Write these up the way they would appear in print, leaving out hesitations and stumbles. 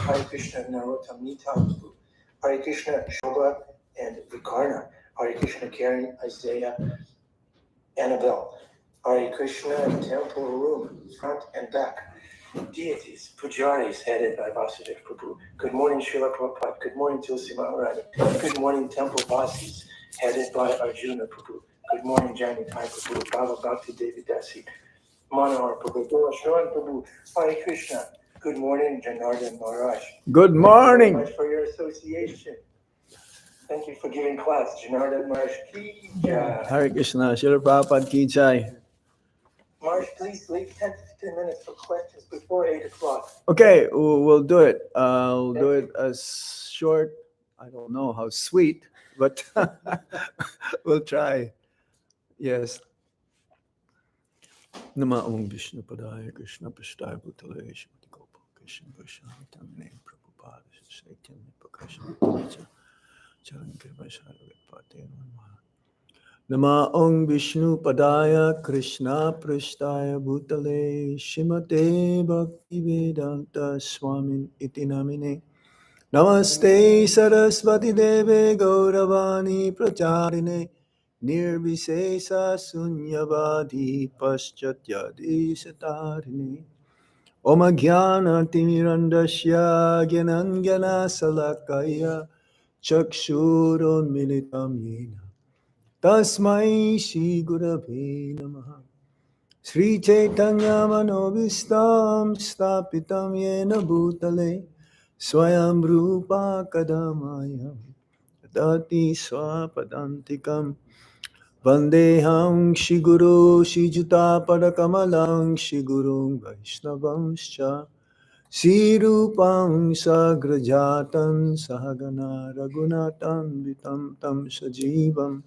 Hare Krishna Narottam Nita Prabhu, Hare Krishna Shobha and Vikarna, Hare Krishna Karen Isaiah Annabelle, Hare Krishna Temple Room, front and back. Deities, pujaris headed by Vasudev Prabhu. Good morning, Srila Prabhupada. Good morning, Tulsi Maharani. Good morning, Temple Vasis, headed by Arjuna Prabhu. Good morning, Janitai Prabhu, Baba Bhakti Devi Dasi, Manohar Prabhu, Shravan Prabhu, Hare Krishna. Good morning, Janardhan Maharaj. Good morning. Thank you very much for your association. Thank you for giving class, Janardhan Maharaj Ki Jai. Hare Krishna, Srila Prabhupada Ki Jai. Maharaj, please leave 10 to 15 minutes for questions before 8 o'clock. Okay, we'll do it. We'll do it as short. I don't know how sweet, but we'll try. Yes. Nama Om Vishnu Padaya Krishna Prasthaya Bhutale Shrimati Gopal Krishna Vaishnava Tamine Prabhupada Chaitanya Prakash Charan Kirpashara Pate Namaha. Nama Om Vishnu Padaya Krishna Prasthaya Bhutale Shrimate Bhaktivedanta Swamin Iti Namine Namaste Saraswati Deve Gauravani Pracharine Nirvisesa Sunyavadi Paschatyadi Satarine Om Jnana Timirandasya Gyananjana Salakaya Chakshuron Militam Yena Tasmai Shri Gurave Namaha Sri Chaitanya Manovistam Stapitam Yena Bhutale Swayam Rupa Kadamaya Dati Swapadantikam Vandeham Shiguru Shijuta Padakamalang Shigurung Vaishnavamscha Sirupam Sagrajatan Sahagana Raghunatan Vitam Tam Sajivam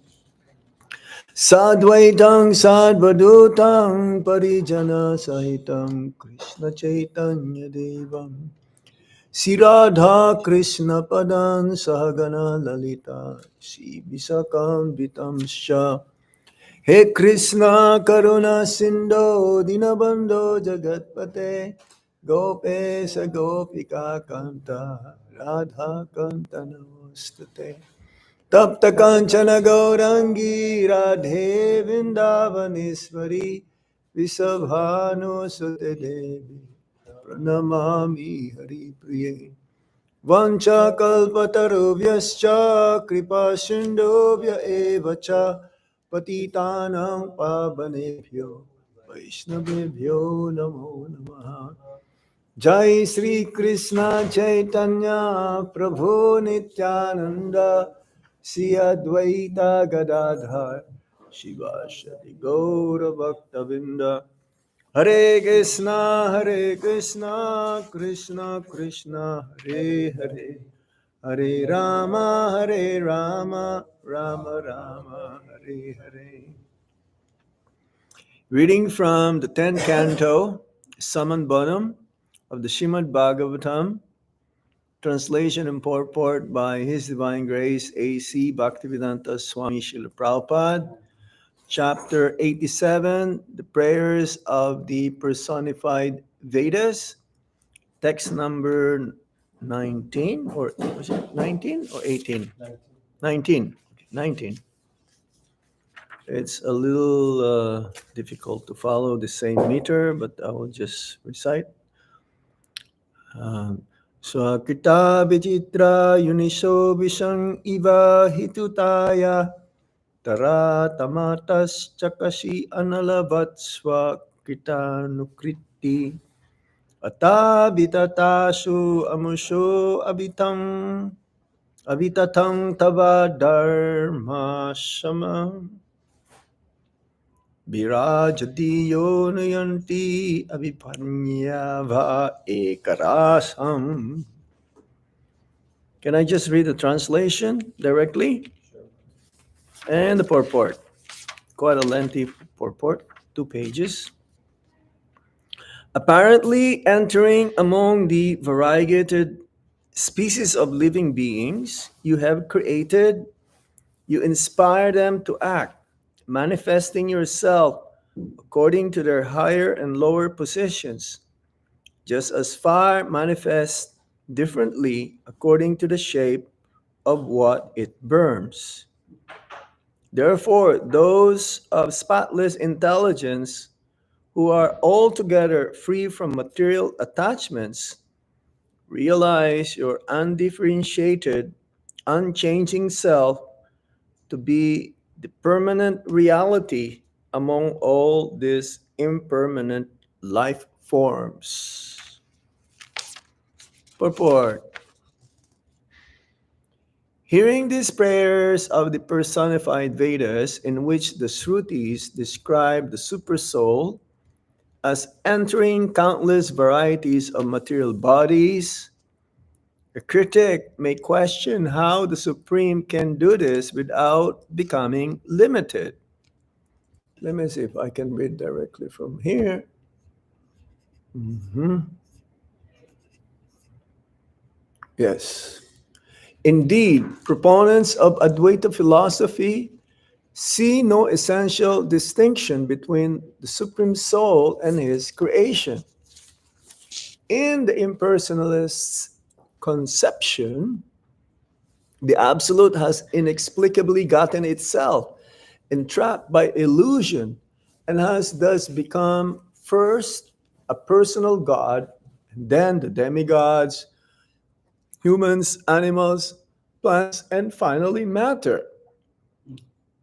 Sadvaitang Sadvadutam Parijana Sahitam Krishna Chaitanya Devam Siradha Krishna Padan Sahagana Lalita Shri Visakam Vitamsha He Krishna Karuna Sindho Dinabandho Jagatpate Gopesa Gopika Kanta Radha Kanta Namostate Tapta Kanchana Gaurangi Radhe Vindavaneswari Visabhanu Sute Devi Pranamami Hari Priye Vancha Kalpatarubhyascha Kripa Sindhubhya Evacha Patitanam Pavanebhyo Vaishnavebhyo Namo Namaha Jai Sri Krishna Chaitanya Prabhu Nityananda Sri Advaita Gadadhar Shivashati Gaura Bhaktavinda Hare Krishna Krishna Krishna Hare Hare Hare Rama Rama Rama Hare Hare. Reading from the 10th canto, Saman Bonam of the Srimad Bhagavatam, translation and purport by His Divine Grace A.C. Bhaktivedanta Swami Srila Prabhupada, Chapter 87, the Prayers of the Personified Vedas, text number 19, or was it 19 or 18? 19. 19. It's a little difficult to follow the same meter, but I will just recite. Swakita Vichitra Yuniso Vishang Iva Hitutaya Tara Tamatas Chakashi Analavat Swakita Nukriti Ata Vitatasu Amusho Avitatam Tava Dharma Shama Virajati Yonayanti Avipanyava Ekarasam. Can I just read the translation directly? And the purport. Quite a lengthy purport, 2 pages. Apparently entering among the variegated species of living beings you have created, you inspire them to act, manifesting yourself according to their higher and lower positions, just as fire manifests differently according to the shape of what it burns. Therefore, those of spotless intelligence who are altogether free from material attachments realize your undifferentiated, unchanging self to be the permanent reality among all these impermanent life forms. Purport. Hearing these prayers of the personified Vedas, in which the Shrutis describe the Supersoul as entering countless varieties of material bodies, a critic may question how the Supreme can do this without becoming limited. Let me see if I can read directly from here. Mhm. Yes. Indeed, proponents of Advaita philosophy see no essential distinction between the Supreme Soul and his creation. In the impersonalist's conception, the Absolute has inexplicably gotten itself entrapped by illusion and has thus become first a personal God, and then the demigods, humans, animals, plants, and finally matter.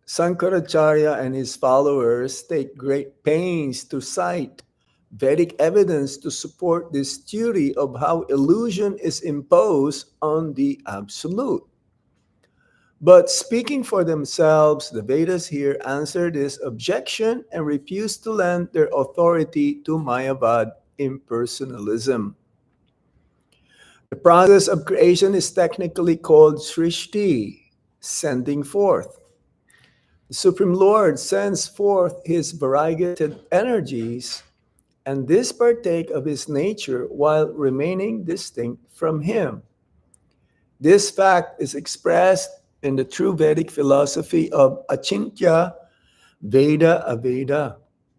Sankaracharya and his followers take great pains to cite Vedic evidence to support this theory of how illusion is imposed on the Absolute. But speaking for themselves, the Vedas here answer this objection and refuse to lend their authority to Mayavad impersonalism. The process of creation is technically called Srishti, sending forth. The Supreme Lord sends forth his variegated energies, and these partake of his nature while remaining distinct from him. This fact is expressed in the true Vedic philosophy of Achintya, Veda Aveda,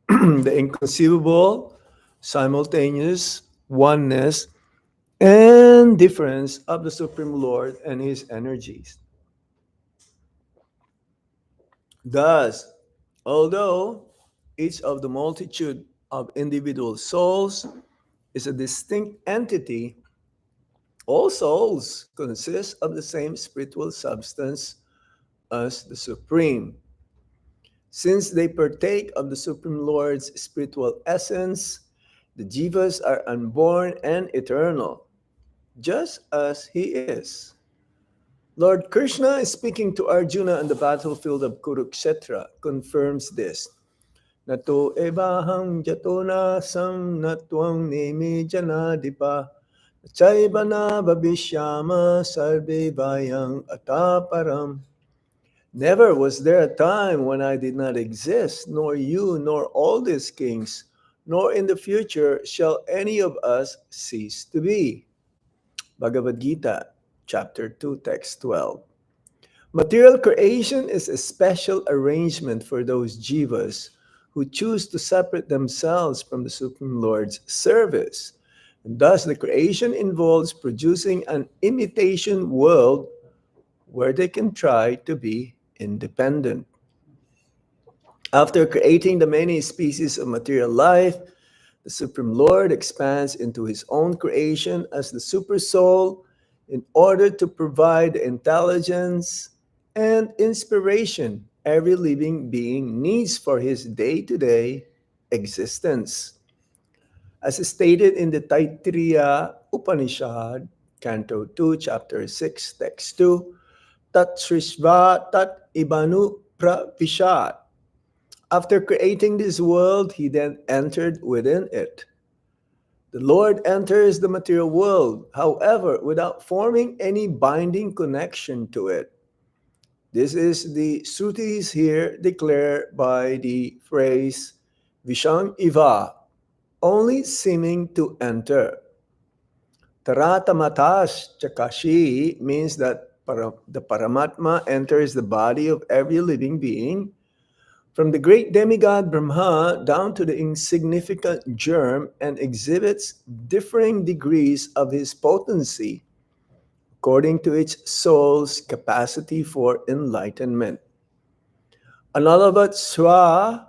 the inconceivable, simultaneous oneness and difference of the Supreme Lord and his energies. Thus, although each of the multitude of individual souls is a distinct entity, all souls consist of the same spiritual substance as the Supreme. Since they partake of the Supreme Lord's spiritual essence, the jivas are unborn and eternal, just as he is. Lord Krishna is speaking to Arjuna on the battlefield of Kurukshetra, confirms this. Nato ebaham jatona sam natwang nemi janadipa chaibana babishyama sarve vayang ataparam. Never was there a time when I did not exist, nor you, nor all these kings, nor in the future shall any of us cease to be. Bhagavad Gita, chapter 2, text 12. Material creation is a special arrangement for those jivas who choose to separate themselves from the Supreme Lord's service. And thus, the creation involves producing an imitation world where they can try to be independent. After creating the many species of material life, the Supreme Lord expands into his own creation as the Super Soul in order to provide the intelligence and inspiration every living being needs for his day-to-day existence. As stated in the Taittiriya Upanishad, Canto 2, Chapter 6, Text 2, Tat Srishva Tat Ibanu Pravishat. After creating this world, he then entered within it. The Lord enters the material world, however, without forming any binding connection to it. This is the Srutis here declared by the phrase Vishang Iva, only seeming to enter. Taratamatas Chakashi means that the Paramatma enters the body of every living being from the great demigod Brahma down to the insignificant germ, and exhibits differing degrees of his potency according to its soul's capacity for enlightenment. Analavat swa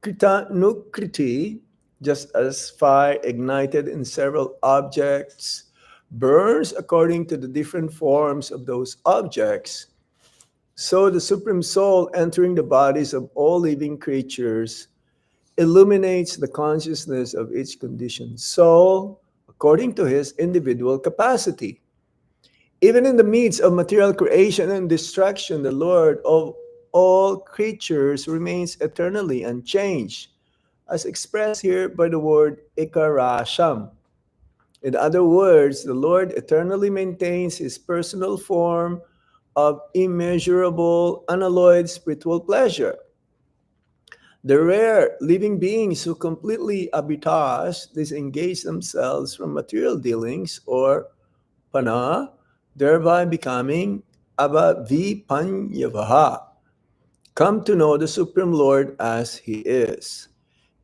krita nukriti, just as fire ignited in several objects burns according to the different forms of those objects, so the Supreme Soul entering the bodies of all living creatures illuminates the consciousness of each conditioned soul according to his individual capacity. Even in the midst of material creation and destruction, the Lord of all creatures remains eternally unchanged, as expressed here by the word ikarasham. In other words, the Lord eternally maintains his personal form of immeasurable, unalloyed spiritual pleasure. The rare living beings who completely abitas disengage themselves from material dealings or pana, thereby becoming abhavipanyavaha, come to know the Supreme Lord as he is.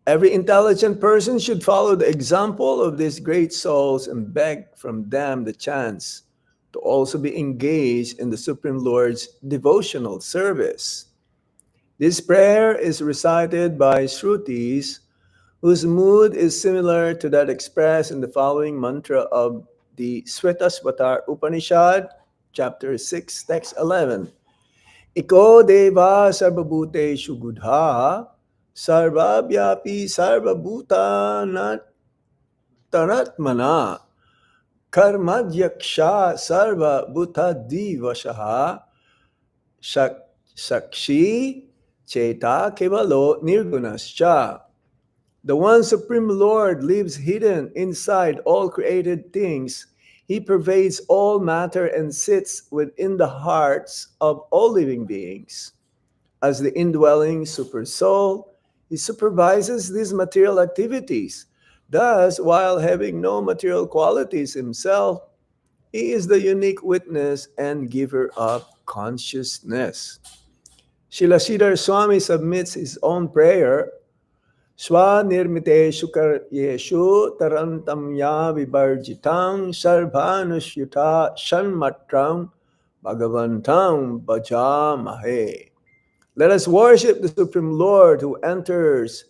Every intelligent person should follow the example of these great souls and beg from them the chance to also be engaged in the Supreme Lord's devotional service. This prayer is recited by Shrutis, whose mood is similar to that expressed in the following mantra of the Svetasvatar Upanishad, chapter 6, text 11. Iko deva sarvabhuteshu buddha, sarvabhyapi sarvabhutanat taratmana, karmadyaksha sarvabhutadivashaha, sakshi cheta kevalo nirgunascha. The one Supreme Lord lives hidden inside all created things. He pervades all matter and sits within the hearts of all living beings. As the indwelling Super Soul, he supervises these material activities. Thus, while having no material qualities himself, he is the unique witness and giver of consciousness. Srila Sridhar Swami submits his own prayer. Swanirmiteshu karyeshu tarantamya vibarjitang sarvanusyuta shanmatram bhagavantam bhajamahe. Let us worship the Supreme Lord who enters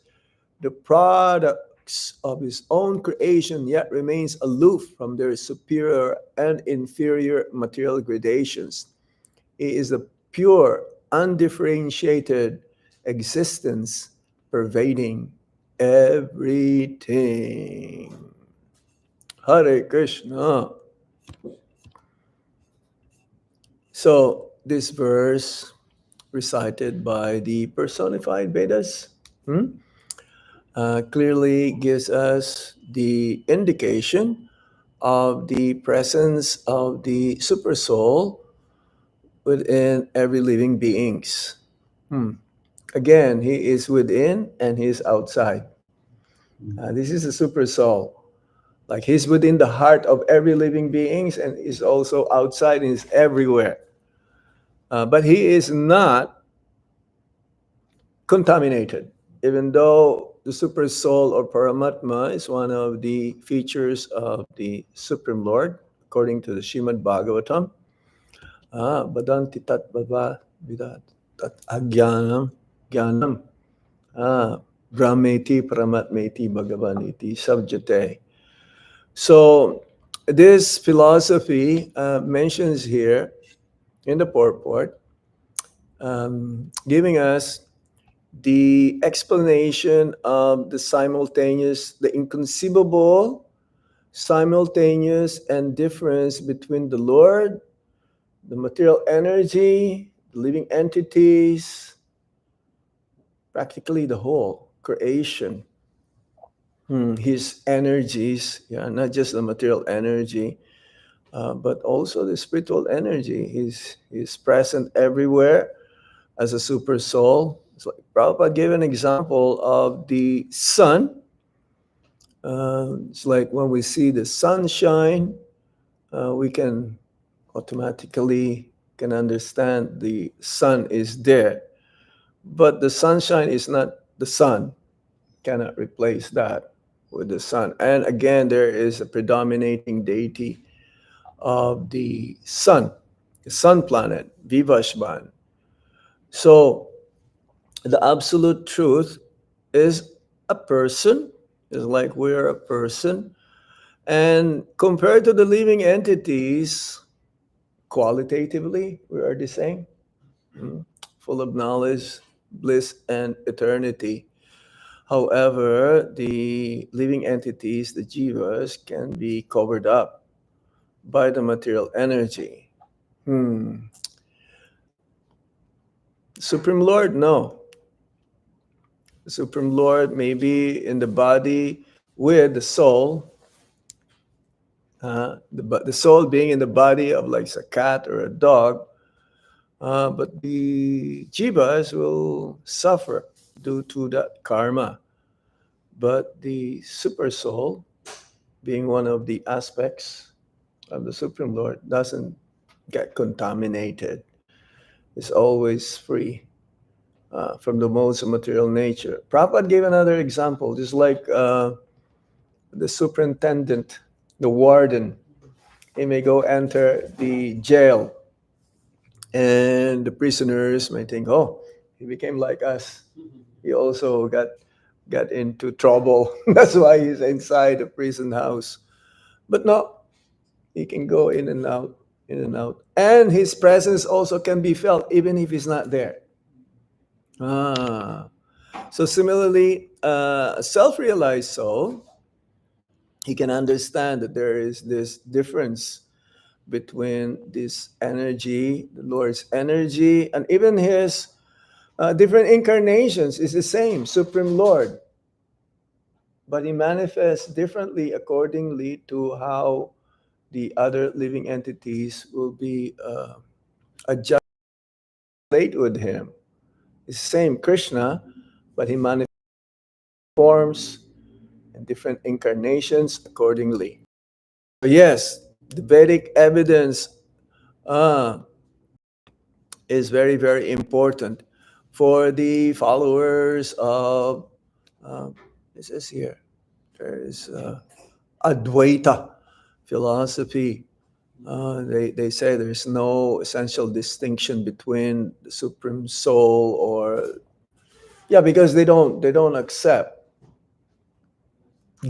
the products of his own creation yet remains aloof from their superior and inferior material gradations. He is the pure, undifferentiated existence pervading everything. Hare Krishna. So, this verse recited by the personified Vedas clearly gives us the indication of the presence of the super soul within every living beings. Again, he is within and he is outside. This is a super soul. Like he's within the heart of every living beings and is also outside and is everywhere. But he is not contaminated, even though the super soul or Paramatma is one of the features of the Supreme Lord, according to the Srimad Bhagavatam. Badanti tat bhava vidat tat agyanam gyanam brahmeti paramatmeti bhagavaniti sabjate. So this philosophy mentions here in the purport, giving us the explanation of the simultaneous, the inconceivable, simultaneous and difference between the Lord, the material energy, the living entities, practically the whole creation. His energies, not just the material energy, but also the spiritual energy. He's present everywhere as a super soul. So Prabhupada gave an example of the sun. It's like when we see the sunshine, we can automatically can understand the sun is there. But the sunshine is not the sun, cannot replace that with the sun. And again, there is a predominating deity of the sun planet, Vivashvan. So the absolute truth is a person, is like we're a person. And compared to the living entities, qualitatively, we are the same, mm, full of knowledge, bliss, and eternity. However, the living entities, the jivas, can be covered up by the material energy. Hmm. Supreme Lord, no. The Supreme Lord may be in the body with the soul, the soul being in the body of like a cat or a dog, but the jivas will suffer due to that karma. But the super soul, being one of the aspects of the Supreme Lord, doesn't get contaminated. It's always free from the modes of material nature. Prabhupada gave another example, just like the superintendent, the warden. He may go enter the jail, and the prisoners may think, "Oh, he became like us. He also got into trouble. That's why he's inside the prison house." But no, he can go in and out, in and out, and his presence also can be felt even if he's not there. Ah, so similarly, a self-realized soul, he can understand that there is this difference between this energy, the Lord's energy, and even his different incarnations is the same, Supreme Lord, but he manifests differently accordingly to how the other living entities will be adjusted with him. It's the same Krishna, but he manifests forms and different incarnations accordingly. So yes, the Vedic evidence uh, is very, very important for the followers of, this is here, there is Advaita philosophy. They say there's no essential distinction between the Supreme Soul or, yeah, because they don't accept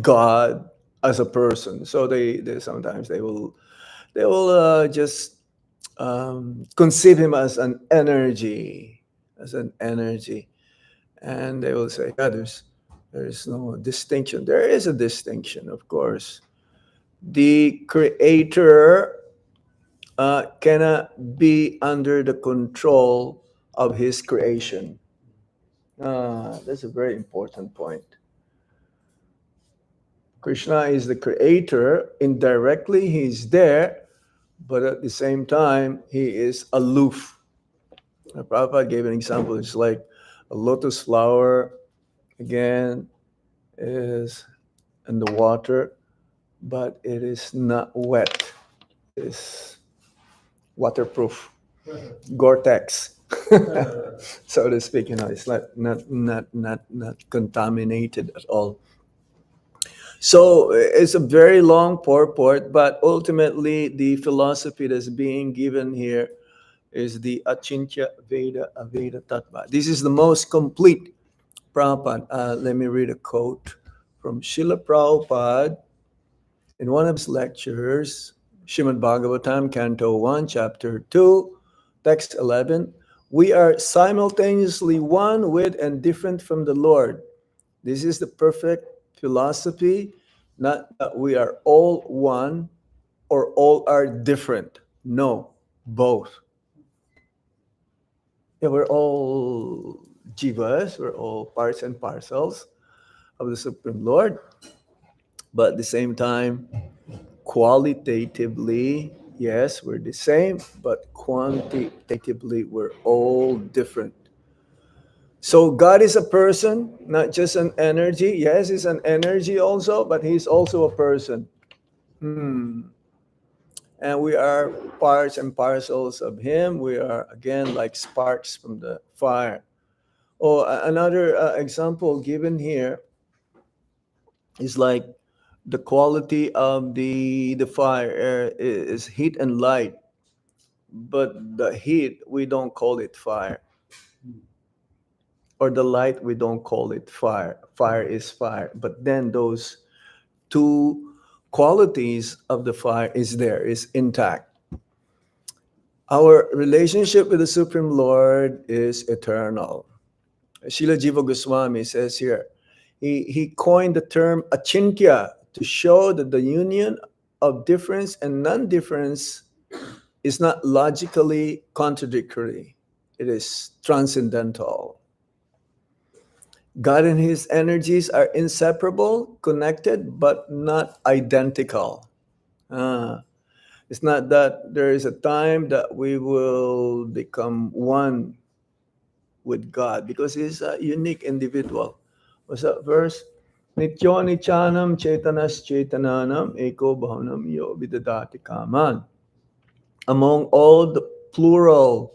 God as a person. So they sometimes they will just conceive him as an energy, and they will say, "Yeah, there's no distinction." There is a distinction, of course. The Creator cannot be under the control of his creation. That's a very important point. Krishna is the creator. Indirectly, he's there, but at the same time, he is aloof. Prabhupada gave an example. It's like a lotus flower, again, is in the water, but it is not wet. It's waterproof, Gore-Tex, so to speak. It's like not contaminated at all. So it's a very long purport, but ultimately the philosophy that's being given here is the Achintya Veda Aveda Tattva. This is the most complete. Prabhupada, let me read a quote from Srila Prabhupada in one of his lectures, Srimad Bhagavatam, Canto 1, Chapter 2, Text 11. We are simultaneously one with and different from the Lord. This is the perfect philosophy, not that we are all one or all are different. No, both. Yeah, we're all jivas, we're all parts and parcels of the Supreme Lord, but at the same time, qualitatively, yes, we're the same, but quantitatively, we're all different. So God is a person, not just an energy. Yes, he's an energy also, but he's also a person. And we are parts and parcels of him. We are, again, like sparks from the fire. Or another example given here is like the quality of the fire is heat and light, but the heat we don't call it fire, or the light we don't call it fire. Fire is fire, but then those two qualities of the fire is intact. Our relationship with the Supreme Lord is eternal. Srila Jiva Goswami says here, he coined the term Achintya to show that the union of difference and non-difference is not logically contradictory. It is transcendental. God and his energies are inseparable, connected, but not identical. Ah, it's not that there is a time that we will become one with God because he's a unique individual. What's that verse? Nityo nichanam chetanas chetananam eko bhavanam yo vidadati kaman. Among all the plural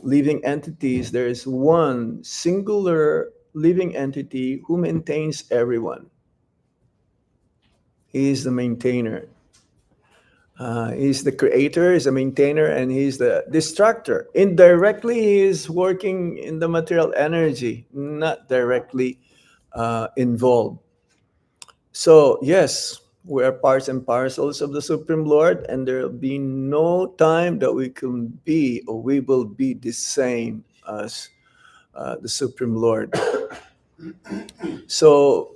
living entities, there is one singular living entity who maintains everyone. He is the maintainer. He's the creator, he's the maintainer, and he's the destructor. Indirectly, he is working in the material energy, not directly involved. So, yes, we are parts and parcels of the Supreme Lord, and there will be no time that we can be or we will be the same as the Supreme Lord. So,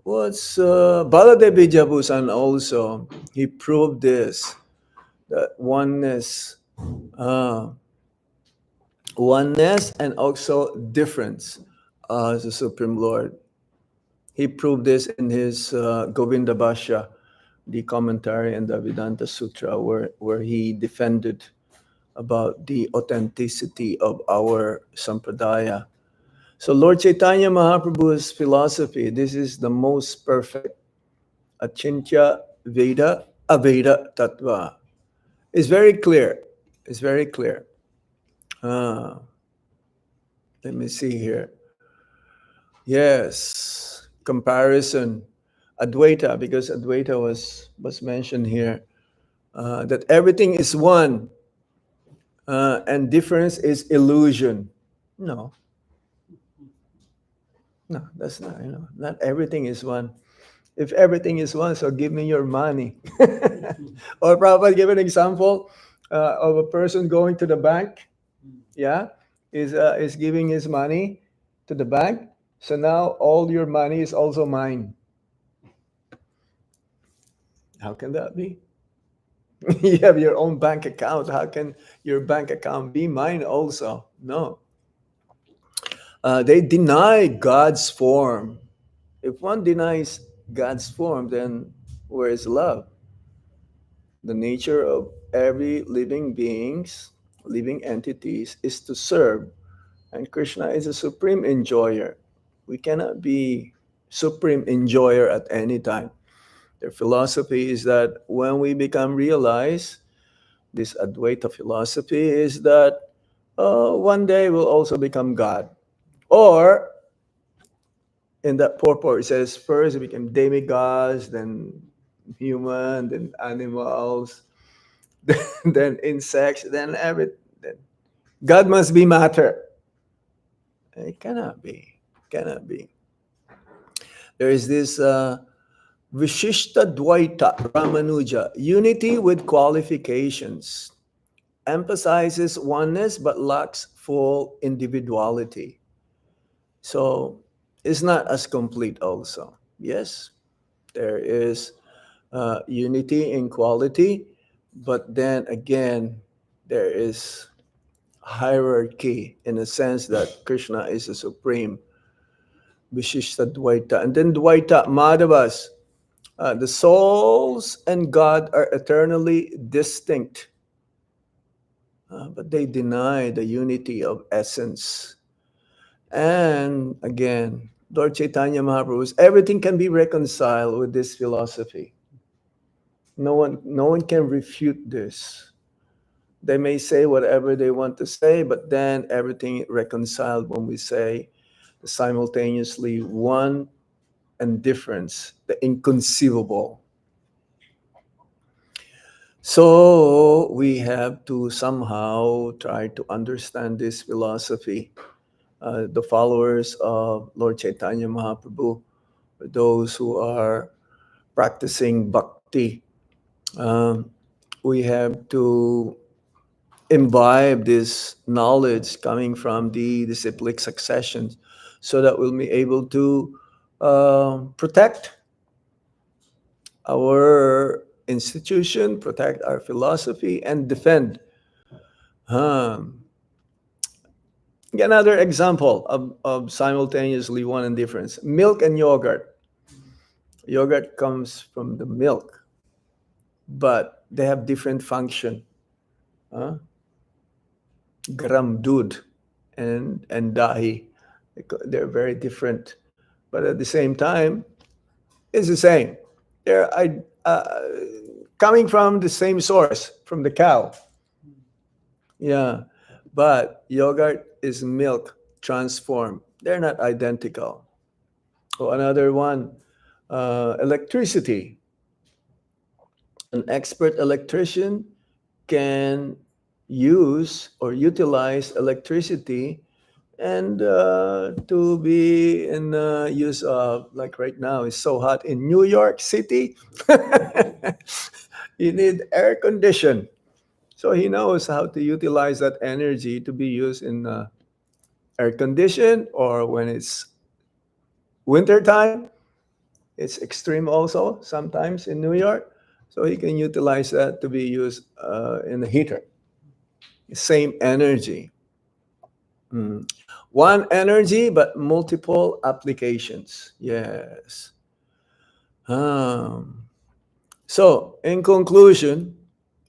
what's Baladevi Jabusan also? He proved this, that uh, oneness and also difference as the Supreme Lord. He proved this in his Govinda Bhashya, the commentary and the Vedanta Sutra, where he defended about the authenticity of our sampradaya. So Lord Chaitanya Mahaprabhu's philosophy, this is the most perfect Achintya Veda Aveda Tattva. It's very clear. It's very clear. Let me see here. Yes, comparison. Advaita, because Advaita was mentioned here, that everything is one and difference is illusion. No, no, that's not, not everything is one. If everything is one, so give me your money. Or probably give an example of a person going to the bank, yeah, is giving his money to the bank. So now all your money is also mine. How can that be? You have your own bank account. How can your bank account be mine also? No. They deny God's form. If one denies God's form, then where is love? The nature of every living beings, living entities, is to serve. And Krishna is a supreme enjoyer. We cannot be supreme enjoyer at any time. Their philosophy is that when we become realized, this Advaita philosophy is that one day we'll also become God. Or in that purport, it says first we become demigods, then human, then animals, then insects, then everything. God must be matter. It cannot be. Cannot be. There is this Vishishta Dvaita Ramanuja, unity with qualifications, emphasizes oneness but lacks full individuality. So it's not as complete also. Yes, there is unity in quality, but then again, there is hierarchy in the sense that Krishna is the supreme, Vishishta Dvaita. And then Dvaita Madhavas, the souls and God are eternally distinct, but they deny the unity of essence. And again, Lord Chaitanya Mahaprabhu, everything can be reconciled with this philosophy. No one can refute this. They may say whatever they want to say, but then everything reconciled when we say simultaneously one and difference, the inconceivable. So we have to somehow try to understand this philosophy. The followers of Lord Chaitanya Mahaprabhu, those who are practicing bhakti, um, we have to imbibe this knowledge coming from the disciplic successions so that we'll be able to protect our institution, protect our philosophy, and defend. Um, Another example of simultaneously one and difference: milk and yogurt. Yogurt comes from the milk, but they have different function. Huh? Garam dud and dahi, they're very different, but at the same time, it's the same. They're coming from the same source, from the cow. Yeah, but yogurt is milk transformed. They're not identical. Oh, another one, electricity. An expert electrician can use or utilize electricity and to be in use of, like right now, it's so hot in New York City. You need air condition. So he knows how to utilize that energy to be used in air condition, or when it's winter time, it's extreme also sometimes in New York. So he can utilize that to be used in the heater. Same energy. Mm. One energy, but multiple applications. Yes. Um, so, in conclusion,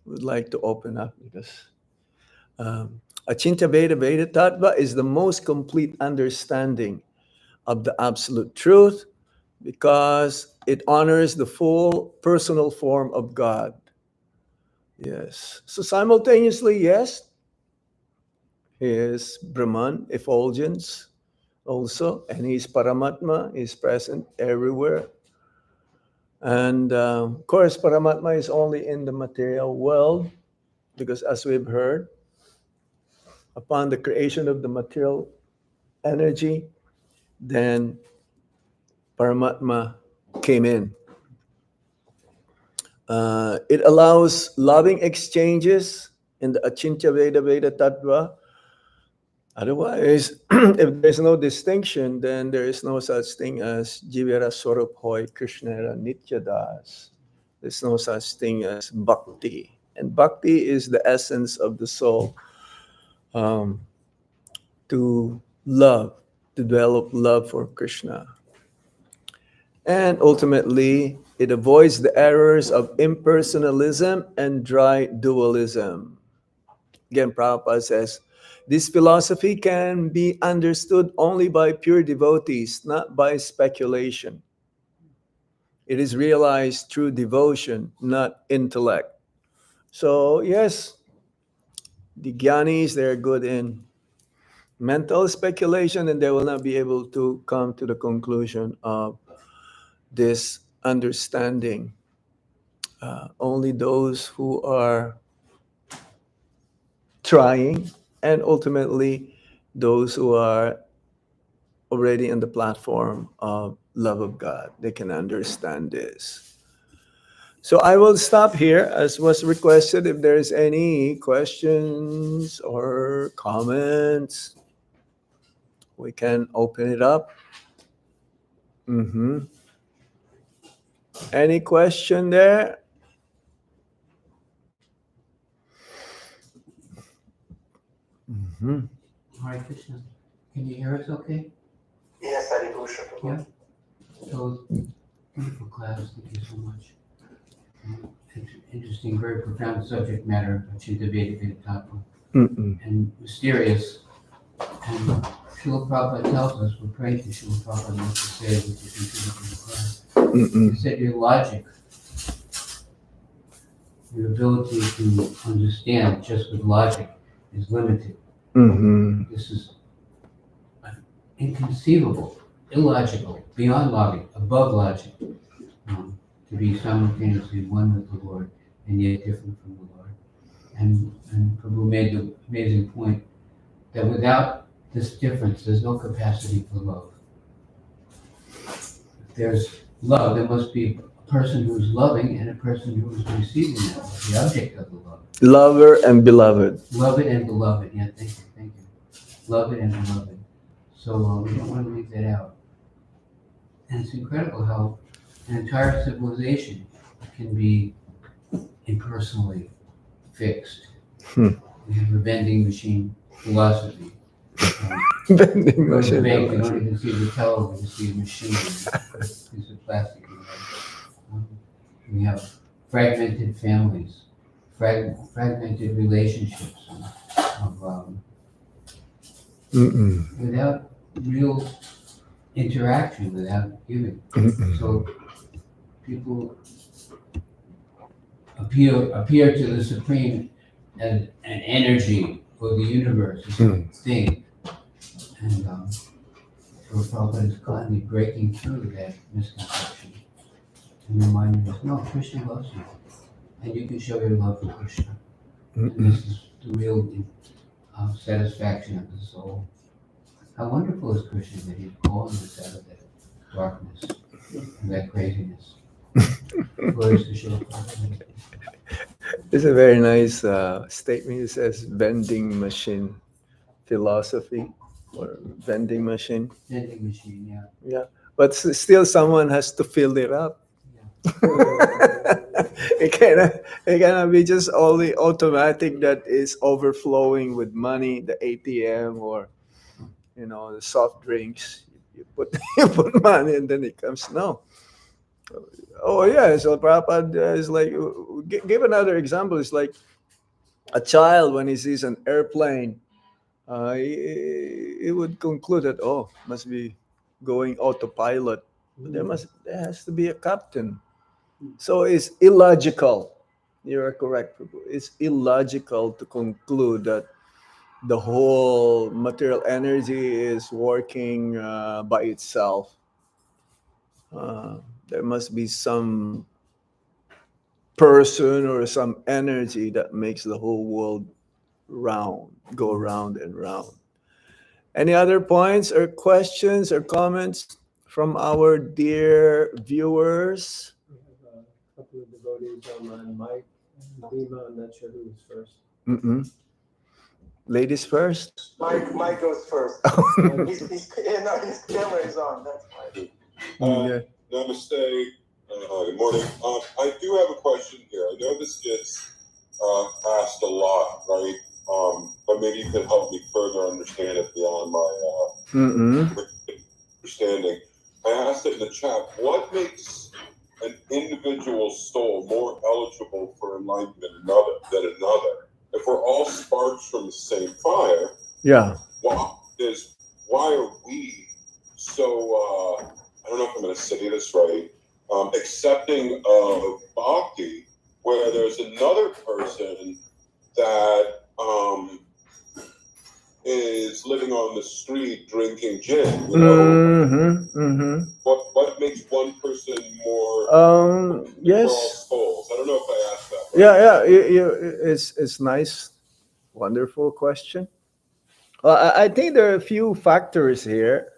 would like to open up because Achintya Bedabeda Tattva is the most complete understanding of the absolute truth because it honors the full personal form of God. Yes. So simultaneously, yes, he is Brahman, effulgence also, and he's Paramatma, he's present everywhere. And of course, Paramatma is only in the material world because, as we've heard, upon the creation of the material energy, then Paramatma came in. It allows loving exchanges in the Achintya Bedabeda Tattva. Otherwise, if there's no distinction, then there is no such thing as Jivera Swarup Hoy Krishnera Nityadas. There's no such thing as bhakti. And bhakti is the essence of the soul, to love, to develop love for Krishna. And ultimately, it avoids the errors of impersonalism and dry dualism. Again, Prabhupada says, this philosophy can be understood only by pure devotees, not by speculation. It is realized through devotion, not intellect. So, yes, the Gyanis, they're good in mental speculation and they will not be able to come to the conclusion of this understanding. Only those who are trying, and ultimately those who are already on the platform of love of God, they can understand this. So I will stop here as was requested. If there's any questions or comments, we can open it up. Mm-hmm. Any question there? Mm-hmm. Hare Krishna. Can you hear us okay? Yes, Haribhusha. Yeah. So, beautiful class. Thank you so much. Interesting, very profound subject matter, Achintya Bedabeda Tattva, and mysterious. And Srila Prabhupada tells us, we're praying to Srila Prabhupada not to say what you contribute to the class. He said your logic, your ability to understand just with logic is limited. Mm-hmm. This is inconceivable, illogical, beyond logic, above logic, to be simultaneously one with the Lord and yet different from the Lord. And Prabhu made the amazing point that without this difference, there's no capacity for love. If there's love, there must be a person who's loving and a person who is receiving that love, the object of the love. Lover and beloved. Love it and beloved. Yeah, thank you. Love it and beloved. So we don't want to leave that out. And it's incredible how an entire civilization can be impersonally fixed. We have a vending machine philosophy. Vending Go to the machine. bank, you don't even see the teller, you see a machine, a piece of plastic in there. We have fragmented families, fragmented relationships, without real interaction, without giving. So people appear to the Supreme as an energy or the universe, as a thing. And Prabhupada is constantly breaking through that misconception and reminding us, no, Krishna loves you. And you can show your love for Krishna. And this is the real satisfaction of the soul. How wonderful is Krishna that he's calling us out of that darkness and that craziness. Glories to Srila Prabhupada. It's a very nice statement. It says vending machine philosophy or vending machine. Vending machine, yeah. Yeah, but still someone has to fill it up. It cannot be just only automatic that is overflowing with money, the ATM or the soft drinks. You put money and then it comes. No. Oh yeah, so Prabhupada is like, give another example. It's like a child when he sees an airplane, he would conclude that must be going autopilot. There has to be a captain. So it's illogical. You are correct, Prabhu. It's illogical to conclude that the whole material energy is working by itself. There must be some person or some energy that makes the whole world go round and round. Any other points or questions or comments from our dear viewers? We have a couple of devotees online, Mike and Dima. I'm not sure who was first. Ladies first. Mike goes first. His camera is on. That's fine. Yeah. Namaste. Good morning. I do have a question here. I know this gets asked a lot, right? But maybe you can help me further understand it beyond my understanding. I asked it in the chat, what makes an individual soul more eligible for enlightenment than another? If we're all sparks from the same fire, why are we so, I don't know if I'm going to say this right, accepting of bhakti, where there's another person that is living on the street drinking gin. What makes one person more yes. souls? I don't know if I asked that right. It's nice, wonderful question. Well, I think there are a few factors here.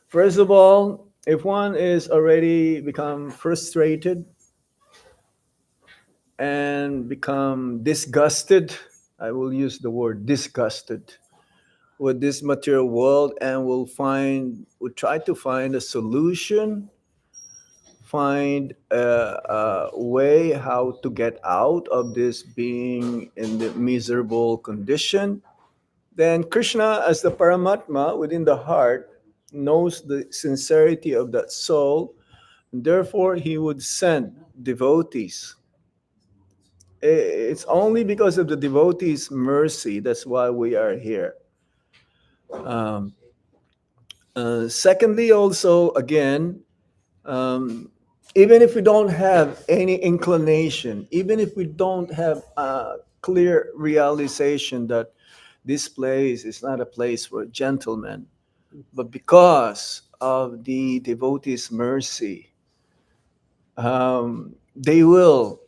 First of all, if one is already become frustrated and become disgusted, I will use the word disgusted with this material world, and will try to find a solution, find a way how to get out of this being in the miserable condition, then Krishna, as the Paramatma within the heart, knows the sincerity of that soul. Therefore, he would send devotees. It's only because of the devotees' mercy that's why we are here. Secondly, also, again, even if we don't have any inclination, even if we don't have a clear realization that this place is not a place for gentlemen, But because of the devotees' mercy, they will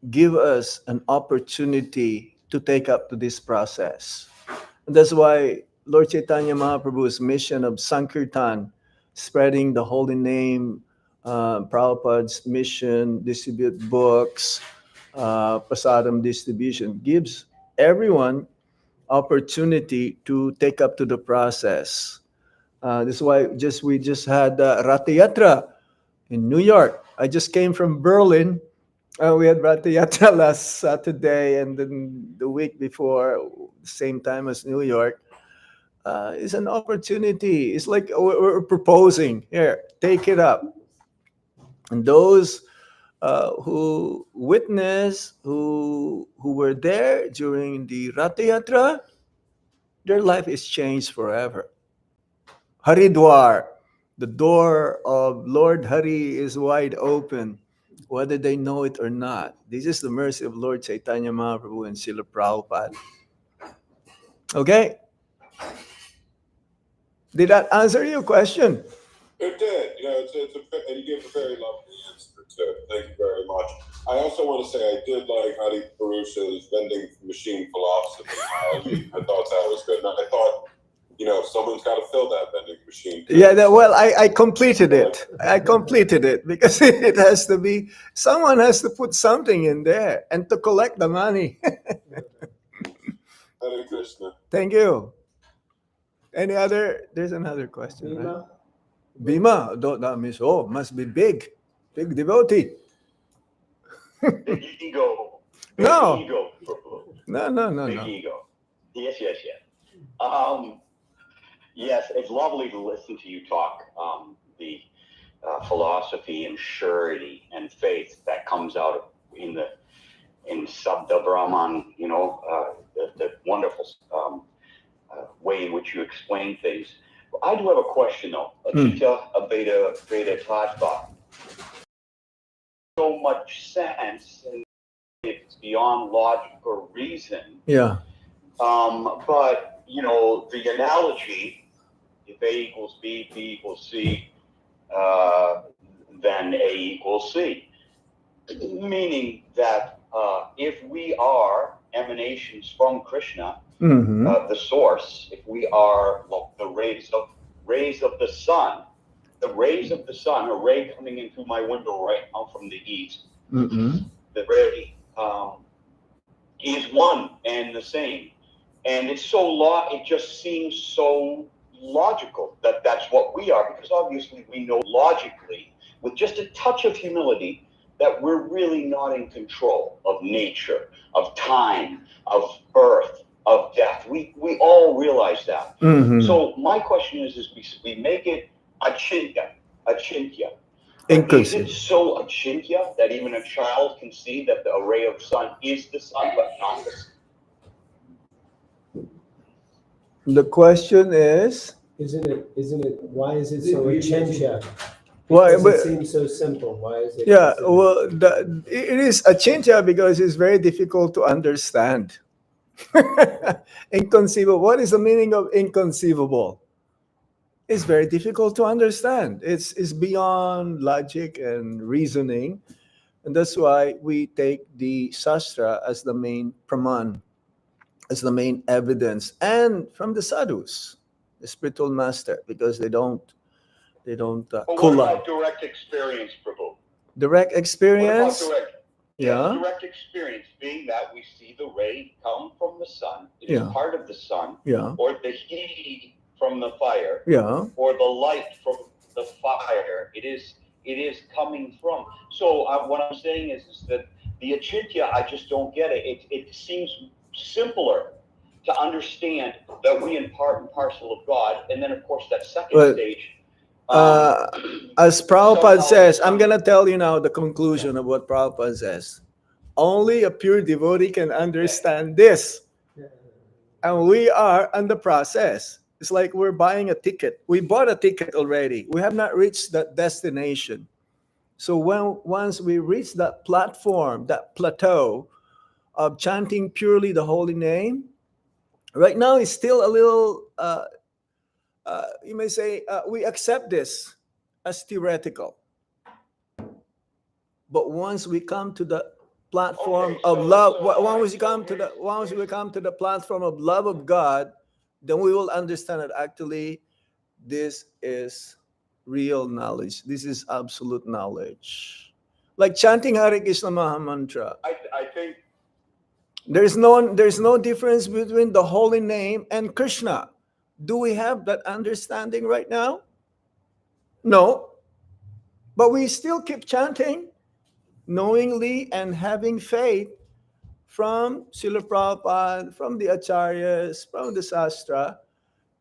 give us an opportunity to take up to this process. And that's why Lord Chaitanya Mahaprabhu's mission of Sankirtan, spreading the holy name, Prabhupada's mission, distribute books, prasadam distribution, gives everyone opportunity to take up to the process. This is why we just had Ratha Yatra in New York. I just came from Berlin. We had Ratha Yatra last Saturday, and then the week before, same time as New York. It's an opportunity. It's like we're proposing. Here, take it up. And those who witnessed, who were there during the Ratha Yatra, their life is changed forever. Haridwar, the door of Lord Hari is wide open, whether they know it or not. This is the mercy of Lord Chaitanya Mahaprabhu and Srila Prabhupada. Okay? Did that answer your question? It did. And you gave a very lovely answer too. Thank you very much. I also want to say I did like Hari Purusha's vending machine philosophy. I thought that was good. And I thought, someone's got to fill that vending machine too. Yeah, I completed it. I completed it because it has to be, someone has to put something in there and to collect the money. Hare Krishna. Thank you. There's another question, Bhima? right? Bhima, that means, must be big devotee. Big ego. No. Big ego, Prabhu. No. Big ego. Yes. Yes, it's lovely to listen to you talk. The philosophy and surety and faith that comes out in Sabda Brahman, the wonderful way in which you explain things. I do have a question though. Achintya, Bedabeda, Tattva. So much sense, and it's beyond logic or reason. Yeah. But the analogy, if A equals B, B equals C, then A equals C. Meaning that if we are emanations from Krishna, the source, if we are the rays of the sun, a ray coming in through my window right now from the east, the ray is one and the same. And it's it just seems so logical that that's what we are, because obviously we know logically, with just a touch of humility, that we're really not in control of nature, of time, of birth, of death. We all realize that. So my question is we make it Achintya. Is it so Achintya that even a child can see that the ray of sun is the sun, but not the sun? The question is? Isn't it, why is it so Achintya? Why? It seems so simple. Why is it? Yeah, well, it is Achintya because it's very difficult to understand. Inconceivable. What is the meaning of inconceivable? It's very difficult to understand. It's beyond logic and reasoning. And that's why we take the Shastra as the main praman, as the main evidence, and from the sadhus, the spiritual master, because they don't But what about direct experience, Prabhu? Direct experience? What about direct? Yeah. Yes, direct experience, being that we see the ray come from the sun, it is part of the sun, or the heat from the fire, or the light from the fire. It is coming from. So what I'm saying is that the Achintya, I just don't get it. It seems simpler to understand that we are part and parcel of God, and then of course that second stage. As Prabhupada says, I'm going to tell you now the conclusion of what Prabhupada says. Only a pure devotee can understand this. And we are on the process. It's like we're buying a ticket. We bought a ticket already. We have not reached that destination. So once we reach that platform, that plateau of chanting purely the holy name, right now it's still a little you may say, we accept this as theoretical. But once we come to the platform Okay, of so- love, so, all once right, we come so to the here's- once we come to the platform of love of God, then we will understand that actually this is real knowledge. This is absolute knowledge. Like chanting Hare Krishna Maha Mantra. I think There's no difference between the holy name and Krishna. Do we have that understanding right now? No. But we still keep chanting knowingly and having faith from Srila Prabhupada, from the Acharyas, from the Sastra,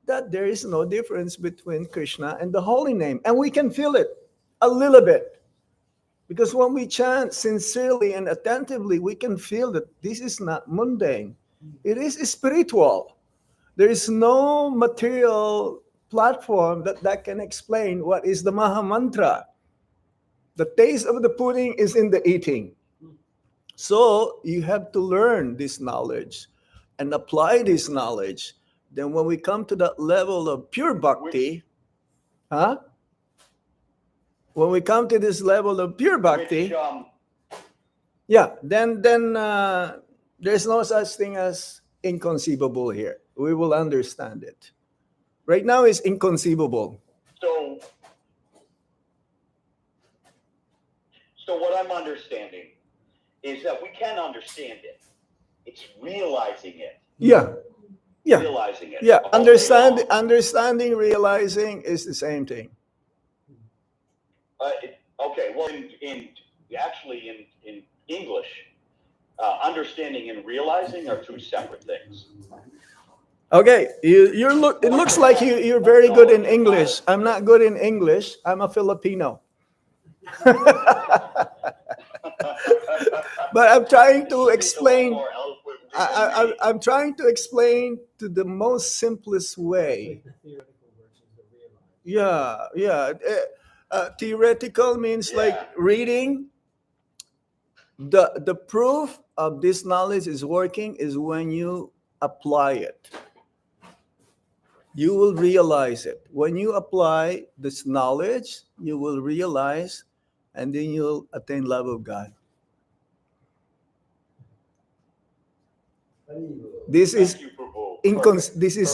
that there is no difference between Krishna and the holy name. And we can feel it a little bit. Because when we chant sincerely and attentively, we can feel that this is not mundane. It is spiritual. There is no material platform that can explain what is the Maha Mantra. The taste of the pudding is in the eating. So you have to learn this knowledge and apply this knowledge. Then when we come to that level of pure bhakti, when we come to this level of pure bhakti, then there's no such thing as inconceivable here. We will understand it. Right now it's inconceivable. So what I'm understanding is that we can understand it. It's realizing it. Yeah. Realizing it. Yeah. All day long. Understanding, realizing is the same thing. Okay. Well, in English, understanding and realizing are two separate things. Okay, it looks like you're very good in English. I'm not good in English. I'm a Filipino. But I'm trying to explain. I'm trying to explain to the most simplest way. Yeah. Theoretical means like reading. The proof of this knowledge is working is when you apply it. You will realize it. When you apply this knowledge, you will realize, and then you'll attain love of God. This is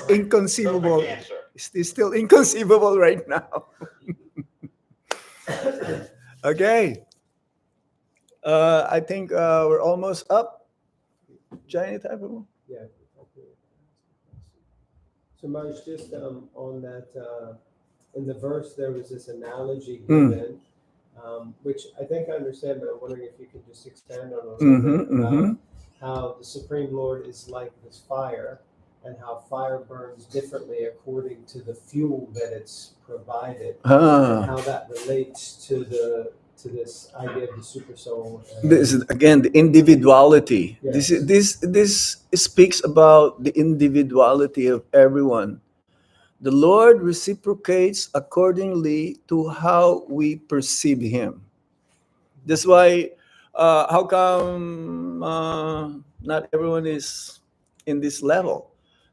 inconceivable. It's still inconceivable right now. Okay. I think we're almost up. Johnny, type of Yeah. So Marge, just on that, in the verse, there was this analogy given, which I think I understand, but I'm wondering if you could just expand on a little bit about how the Supreme Lord is like this fire, and how fire burns differently according to the fuel that it's provided, and how that relates to this idea of the super soul. This is again the individuality. Yes. This speaks about the individuality of everyone. The Lord reciprocates accordingly to how we perceive Him. That's why, how come not everyone is in this level?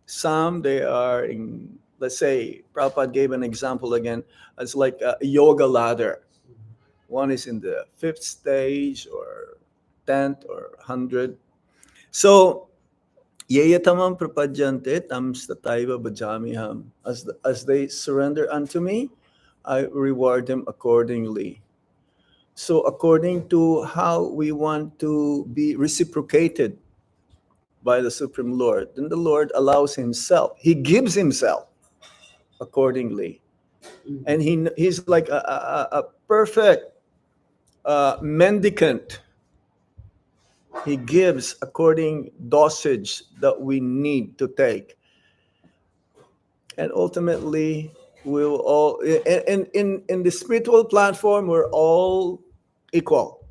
Some, they are in, let's say, Prabhupada gave an example again. It's like a yoga ladder. One is in the 5th stage or 10th or 100. So, yeyatamam prapadyante tam stataiva bhajamiham. As they surrender unto me, I reward them accordingly. So according to how we want to be reciprocated by the Supreme Lord, then the Lord allows Himself. He gives Himself accordingly. And He's like a perfect mendicant. He gives according dosage that we need to take. And ultimately, we'll all, in the spiritual platform, we're all equal.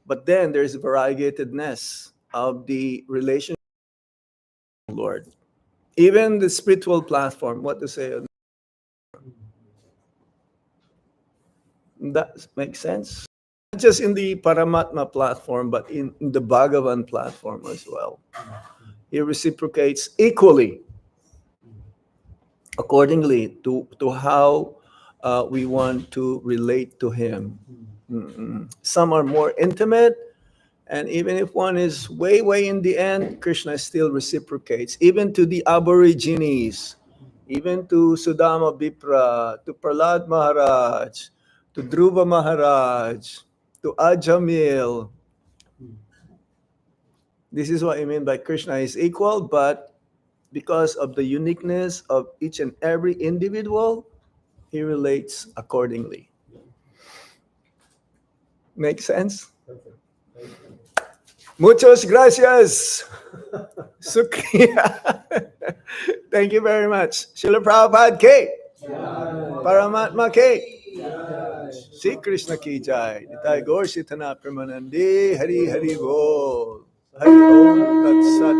But then there's variegatedness of the relationship with the Lord. Even the spiritual platform, what to say? That makes sense. Not just in the Paramatma platform, but in the Bhagavan platform as well. He reciprocates equally. accordingly to how we want to relate to him. Some are more intimate, and even if one is way, way in the end, Krishna still reciprocates, even to the Aborigines, even to Sudama Vipra, to Prahlad Maharaj, to Dhruva Maharaj, to Ajamil. This is what I mean by Krishna is equal, but because of the uniqueness of each and every individual, he relates accordingly. Make sense? Perfect. Thank you. Muchas gracias. Sukriya. Thank you very much. Srila Prabhupada K. Paramatma K. Sri Krishna ki jai. Nitai Gaur Sitana Pramanandi. Hari Hari Bol. Hari Om Tat Sat.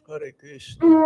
Hare Krishna.